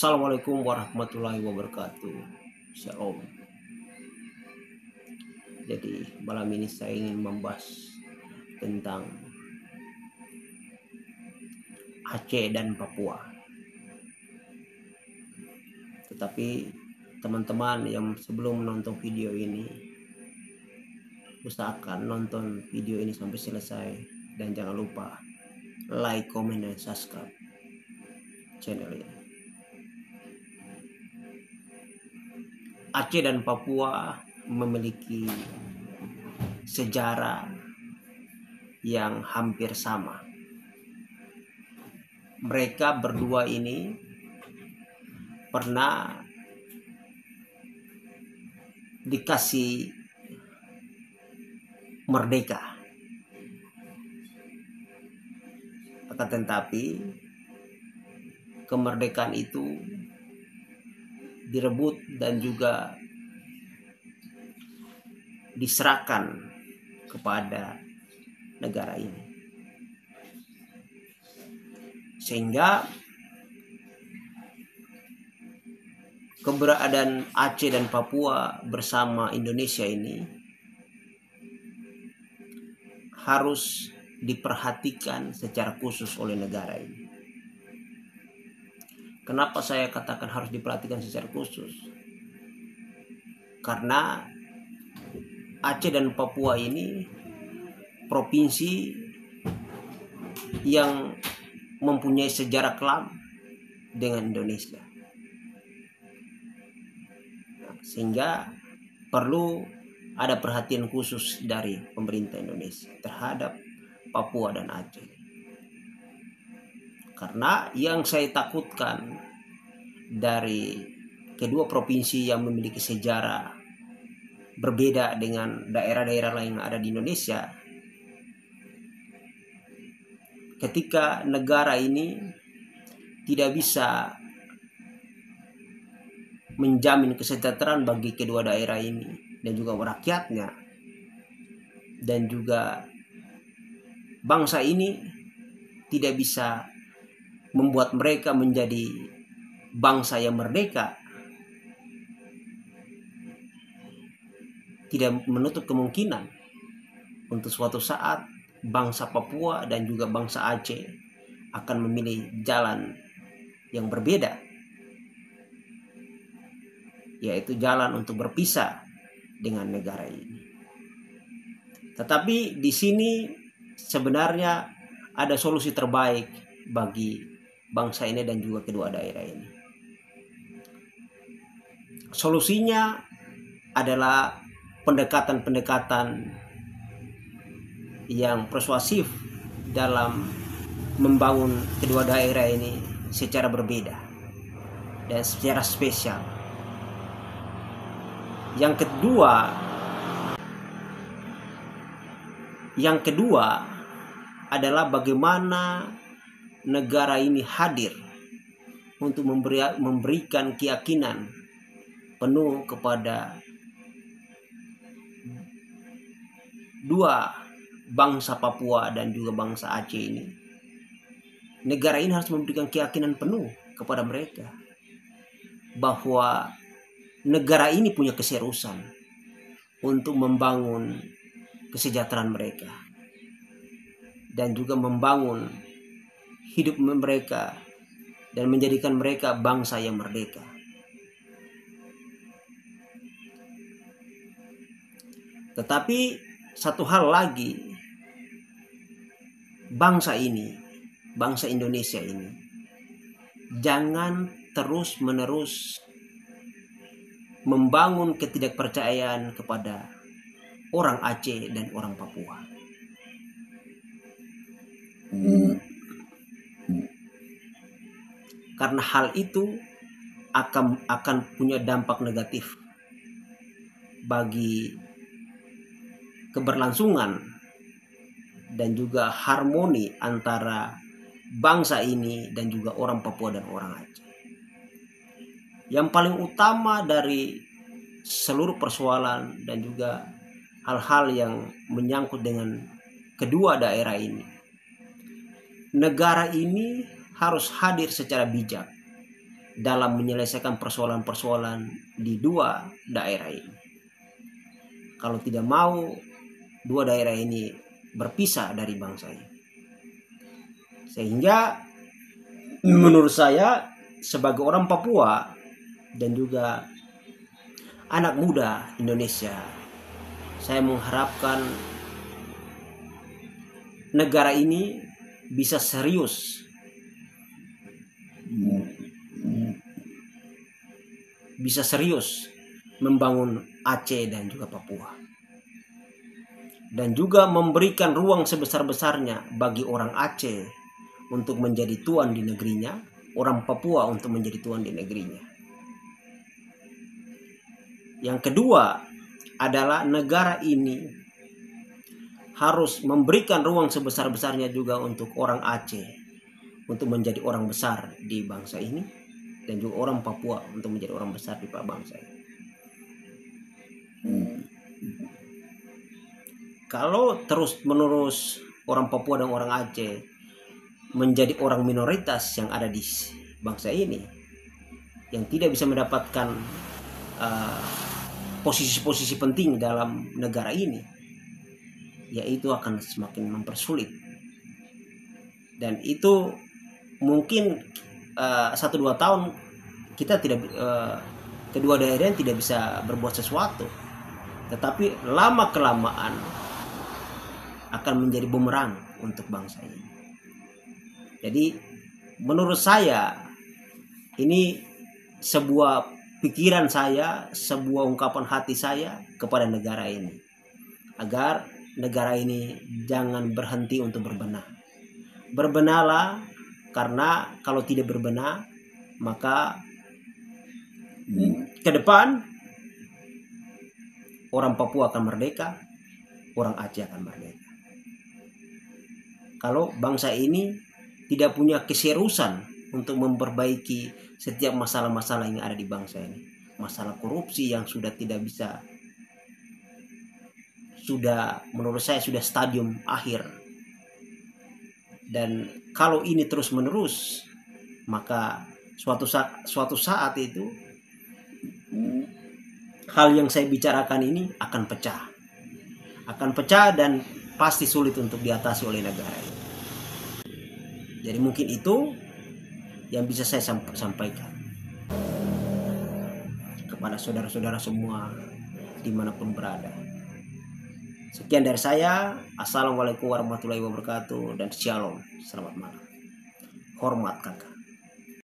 Assalamualaikum warahmatullahi wabarakatuh. Shalom. Jadi malam ini saya ingin membahas tentang Aceh dan Papua. Tetapi teman-teman yang sebelum menonton video ini, usahakan nonton video ini sampai selesai dan jangan lupa like, comment, dan subscribe channel ini. Aceh dan Papua memiliki sejarah yang hampir sama. Mereka berdua ini pernah dikasih merdeka, akan tetapi kemerdekaan itu direbut dan juga diserahkan kepada negara ini, sehingga keberadaan Aceh dan Papua bersama Indonesia ini harus diperhatikan secara khusus oleh negara ini. Kenapa saya katakan harus diperhatikan secara khusus? Karena Aceh dan Papua ini provinsi yang mempunyai sejarah kelam dengan Indonesia, sehingga perlu ada perhatian khusus dari pemerintah Indonesia terhadap Papua dan Aceh. Karena yang saya takutkan dari kedua provinsi yang memiliki sejarah berbeda dengan daerah-daerah lain yang ada di Indonesia, ketika negara ini tidak bisa menjamin kesejahteraan bagi kedua daerah ini dan juga rakyatnya, dan juga bangsa ini tidak bisa membuat mereka menjadi bangsa yang merdeka, tidak menutup kemungkinan untuk suatu saat bangsa Papua dan juga bangsa Aceh akan memilih jalan yang berbeda, yaitu jalan untuk berpisah dengan negara ini. Tetapi di sini sebenarnya ada solusi terbaik bagi bangsa ini dan juga kedua daerah ini. Solusinya adalah pendekatan-pendekatan yang persuasif dalam membangun kedua daerah ini secara berbeda dan secara spesial. Yang kedua adalah bagaimana negara ini hadir untuk memberikan keyakinan penuh kepada dua bangsa Papua dan juga bangsa Aceh ini. Negara ini harus memberikan keyakinan penuh kepada mereka bahwa negara ini punya keseriusan untuk membangun kesejahteraan mereka dan juga membangun hidup mereka dan menjadikan mereka bangsa yang merdeka. Tetapi satu hal lagi, bangsa Indonesia ini jangan terus-menerus membangun ketidakpercayaan kepada orang Aceh dan orang Papua. Karena hal itu akan punya dampak negatif bagi keberlangsungan dan juga harmoni antara bangsa ini dan juga orang Papua dan orang Aceh. Yang paling utama dari seluruh persoalan dan juga hal-hal yang menyangkut dengan kedua daerah ini, negara ini harus hadir secara bijak dalam menyelesaikan persoalan-persoalan di dua daerah ini. Kalau tidak mau dua daerah ini berpisah dari bangsa ini. Sehingga menurut saya sebagai orang Papua dan juga anak muda Indonesia, saya mengharapkan negara ini bisa serius membangun Aceh dan juga Papua, dan juga memberikan ruang sebesar-besarnya bagi orang Aceh untuk menjadi tuan di negerinya, orang Papua untuk menjadi tuan di negerinya. Yang kedua adalah negara ini harus memberikan ruang sebesar-besarnya juga untuk orang Aceh untuk menjadi orang besar di bangsa ini, dan juga orang Papua untuk menjadi orang besar di bangsa ini. Kalau terus-menerus orang Papua dan orang Aceh menjadi orang minoritas yang ada di bangsa ini, yang tidak bisa mendapatkan posisi-posisi penting dalam negara ini, yaitu akan semakin mempersulit. Dan itu mungkin 1-2 tahun kita tidak kedua daerah tidak bisa berbuat sesuatu, tetapi lama kelamaan akan menjadi bumerang untuk bangsa ini. Jadi menurut saya ini sebuah pikiran saya, sebuah ungkapan hati saya kepada negara ini, agar negara ini jangan berhenti untuk berbenah. Berbenahlah, karena kalau tidak berbenah maka ke depan orang Papua akan merdeka, orang Aceh akan merdeka. Kalau bangsa ini tidak punya keseriusan untuk memperbaiki setiap masalah-masalah yang ada di bangsa ini, masalah korupsi yang sudah tidak bisa, sudah menurut saya sudah stadium akhir, dan kalau ini terus menerus maka suatu saat itu hal yang saya bicarakan ini akan pecah dan pasti sulit untuk diatasi oleh negara ini. Jadi mungkin itu yang bisa saya sampaikan kepada saudara-saudara semua dimanapun berada. Sekian dari saya. Assalamualaikum warahmatullahi wabarakatuh dan shalom. Selamat malam. Hormat kakak.